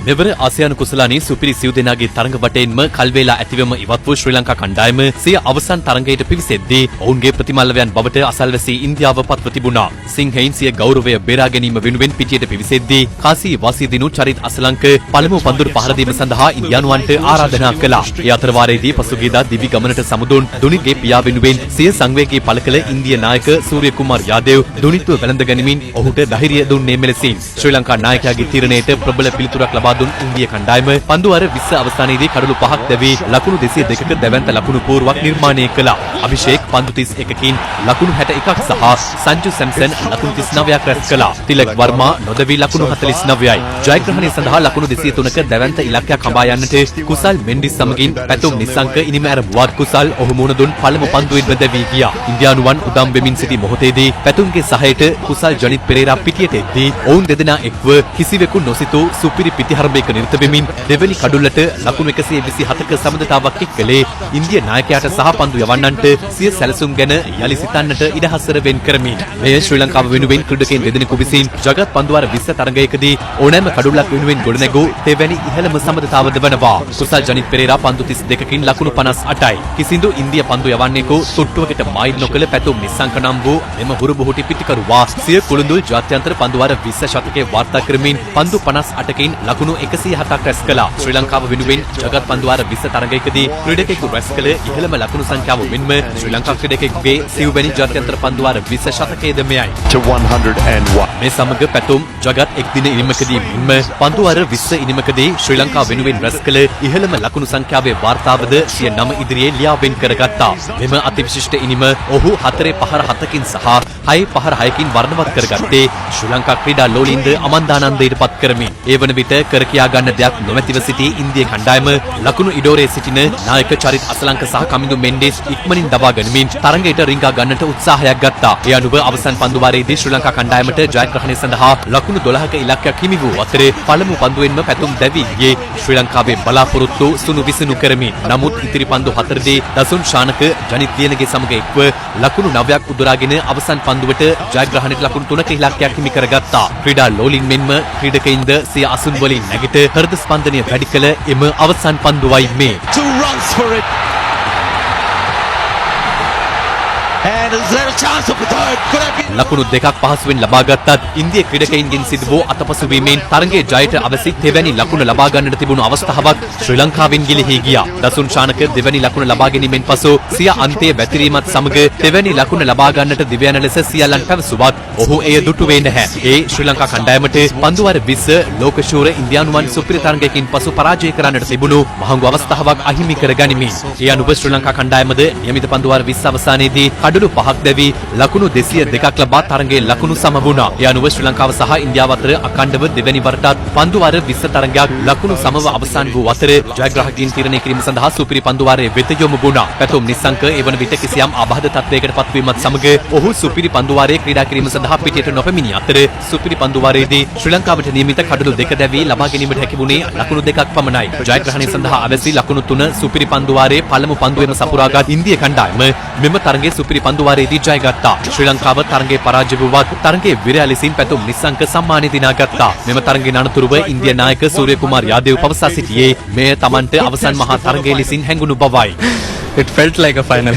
මෙවර ආසියානු කුසලානි සුපිරි සිව් දෙනාගේ තරඟ වටේන්ම කල්වේලා ඇතිවම ඉවත් වූ ශ්‍රී ලංකා කණ්ඩායම සිය අවසන් තරඟයට පිවිසෙද්දී ඔවුන්ගේ ප්‍රතිමල්ලවයන් බවට අසල්වැසී ඉන්දියාව පත්ව තිබුණා. සිංහයින් සිය ගෞරවය බේරා ගැනීම වෙනුවෙන් පිටියට පිවිසෙද්දී කාසී වාසී දිනු චරිත් අසලංක පළමු පන්දුර පහර දීම සඳහා ඉන්දියානුවන්ට ආරාධනා කළා. ඒ අතර වාරයේදී පසුගියදා දිවි ගමනට සමුදුන් දුනිගේ පියා වෙනුවෙන් සිය සංවේගී පළ කළ ඉන්දිය නායක සූර්ය කුමාර් යාදේව් දුනිත්ව වැළඳ ගනිමින් ඔහුට ධෛර්යය දුන්නේ මෙලෙසින්. ශ්‍රී ලංකා නායකයාගේ තීරණයට ප්‍රබල පිළිතුරක් ලබා දුන් ඉන්දිය කණ්ඩායම පන්දු අර 20 අවස්ථානයේදී කඩලු 5ක් දැවී ලකුණු 202ක දැවැන්ත ලකුණු පූර්වක් නිර්මාණය කළා. අභිෂේක් පන්දු 31කින් ලකුණු 61ක් සහ සංජු සැම්සන් ලකුණු 39ක් රැස් කළා. තිලක් වර්මා නොදැවී ලකුණු 49යි. ජයග්‍රහණය සඳහා ලකුණු 203ක දැවැන්ත ඉලක්කයක් හඹා යන්නට කුසල් මෙන්ඩිස් සමගින් පැතුම් නිසංක ඉනිම ඇරඹුවත් කුසල් ඔහු මුණ දුන් පළමු පන්දුවෙන්ම දැවී ගියා. ඉන්දියානුවන් උදම් වෙමින් සිටි මොහොතේදී පැතුම්ගේ සහයට කුසල් ජනිත් පෙරේරා පිටියට එද්දී ඔවුන් දෙදෙනා එක්ව කිසිවෙකු නොසිතූ සුපිරි පිටිහරඹයක නිරත වෙමින් දෙවැනි කඩුල්ලට ලකුණු 127ක සමදතාවක් එක් කළේ ඉන්දිය නායකයාට සහ පන්දු යවන්නන්ට සිය සැලසුම් ගැන යලි සිතන්නට ඉඩහසර වෙන් කරමින්. මෙය ශ්‍රී ලංකාව වෙනුවෙන් ක්‍රීඩකයන් දෙදෙනෙකු විසින් ජගත් පන්දුවාර 20 තරගයකදී ඕනෑම කඩුල්ලක් වෙනුවෙන් ගොඩනැගූ තෙවැනි ඉහළම සමදතාවද වනවා. කුසල් ජනිත් පෙරේරා පන්දු 32කින් ලකුණු 58යි. කිසිදු ඉන්දිය පන්දු යවන්නේකෝ තුට්ටුවකට මයිල් නොකළ පැතුම් නිසංක නම් වූ මෙම හුරුබුහුටි පිටිකරුවා සිය කුළුඳුල් ජාත්‍යන්තර පන්දුවාර 20 ශතකයේ වාර්තා කරමින් පන්දු 58කින් ලකුණු 107ක් රැස් කළා. ශ්‍රී ලංකාව වෙනුවෙන් ජගත් පන්දුවාර 20 තරගයකදී ක්‍රීඩකයෙකු රැස් කළ ඉහළම ලකුණු සංඛ්‍යාව මෙන්ම ශ්‍රී ලංකා ක්‍රීඩකයෙකුගේ සිව්වැනි ජාත්‍යන්තර පන්දුවාර 20 ශතකයේද මෙයයි. මේ සමග පැතුම් ජගත් එක් දින ඉනිමකදී මෙන්ම පන්දුවාර 20 ඉනිමකදී ශ්‍රී ලංකාව වෙනුවෙන් රැස් කළ ඉහළම ලකුණු සංඛ්‍යාවේ වාර්තාවද සිය නම ඉදිරියේ ලියාවෙන් කරගත්තා. මෙම අතිවිශිෂ්ට ඉනිම ඔහු 4 පහර 7කින් සහ 6 පහර 6කින් වර්ණවත් කරගත්තේ ශ්‍රී ලංකා ක්‍රීඩා ලෝලීන්ද අමන්දානන්දයට පත් කරමින්. ඒ වන විට කර කියා ගන්න දෙයක් නොමැතිව සිටි ඉන්දිය කණ්ඩායම ලකුණු ඉඩෝරේ සිටින නායක චරිත් අසලංක සහ කමින්දු මෙන්ඩිස් ඉක්මනින් දබා ගනිමින් තරඟයට රිංගා ගන්නට උත්සාහයක් ගත්තා. ඒ අනුව අවසන් පන්දුවාරයේදී ශ්‍රී ලංකා කණ්ඩායමට ජයග්‍රහණය සඳහා ලකුණු 12ක ඉලක්කයක් හිමි වූ අතර පළමු පන්දුවෙන්ම පැතුම් දැවී ගියේ ශ්‍රී ලංකාවේ බලාපොරොත්තු සුණු විසුණු කරමින්. නමුත් ඉතිරි පන්දු 4දී දසුන් ශානක ජනිත් ලියනගේ සමග එක්ව ලකුණු 9ක් උදුරාගෙන අවසන් පන්දුවට ජයග්‍රහණයට ලකුණු 3ක ඉලක්කයක් හිමි කරගත්තා. ක්‍රීඩා ලෝලින් මෙන්ම ක්‍රීඩකයින්ද සිය අසුන් වලින් නැගිට හෘද ස්පන්දනය වැඩි කළ එම අවසන් පන්දුවයි මේ. ලකුණු දෙකක් පහසුවෙන් ලබාගත්තත් ඉන්දිය ක්‍රීඩකයින්ගෙන් සිදු වූ අතපසුවීමෙන් තරගයේ ජයට අවසි දෙවැනි ලකුණ ලබා ගන්නට තිබුණු අවස්ථාවක් ශ්‍රී ලංකාවෙන් ගිලිහී ගියා. දසුන් ශානක දෙවැනි ලකුණ ලබා ගැනීමෙන් පසු සිය අන්තයේ වැතිරීමත් සමග දෙවැනි ලකුණ ලබා ගන්නට දිව්‍යන ලෙස සියල්ලන් පැවසුවත් ඔහු එය දුටුවේ නැහැ. ඒ ශ්‍රී ලංකා කණ්ඩායමට පන්දුවාර 20 ලෝකශූර ඉන්දියානුවන් සුපිරි තරගයකින් පසු පරාජය කරන්නට තිබුණු මහඟු අවස්ථාවක් අහිමි කර ගනිමින්. ඒ අනුව ශ්‍රී ලංකා කණ්ඩායමද නියමිත පන්දුවාර 20 අවසානයේදී කඩලු 5ක් දැවී ලකුණු 202ක් ලබා තරගයේ ලකුණු සම වුණා. ඒ අනුව ශ්‍රී ලංකාව සහ ඉන්දියාව අතර අඛණ්ඩව දෙවැනි වරටත් පන්දුවාර 20 තරගයක් ලකුණු සමව අවසන් වූ අතර ජයග්‍රාහකයින් තීරණය කිරීම සඳහා සුපිරි පන්දුවාරයේ වෙත යොමු වුණා. පැතුම් නිසංක එවන විට කිසියම් අබාධ තත්වයකට පත්වීමත් සමග ඔහු සුපිරි පන්දුවාරයේ ක්‍රීඩා කිරීම සඳහා පිටියට නොපැමිණි අතර සුපිරි පන්දුවාරයේදී ශ්‍රී ලංකාවට නියමිත කඩලු 2 දැවී ලබා ගැනීමට හැකි වුණේ ලකුණු 2ක් පමණයි. ජයග්‍රහණය සඳහා අවැසි ලකුණු 3 සුපිරි පන්දුවාරයේ පළමු පන්දුවෙම සපුරාගත් ඉන්දිය කණ්ඩායම මෙම තරගයේ සුපිරි පන්දුවාරයේදී ජයගත්තා. ශ්‍රී ලංකාව තරගයේ පරාජය වුවත් තරගයේ විරය ලෙසින් පැතුම් නිසංක සම්මානය දිනාගත්තා. මෙම තරගයේ අනතුරුව ඉන්දිය නායක සූර්ය කුමාර් යාදේව් පවසා සිටියේ මෙය තමන්ට අවසන් මහා තරගයේ ලෙසින් හැඟුණු බවයි. It felt like a final.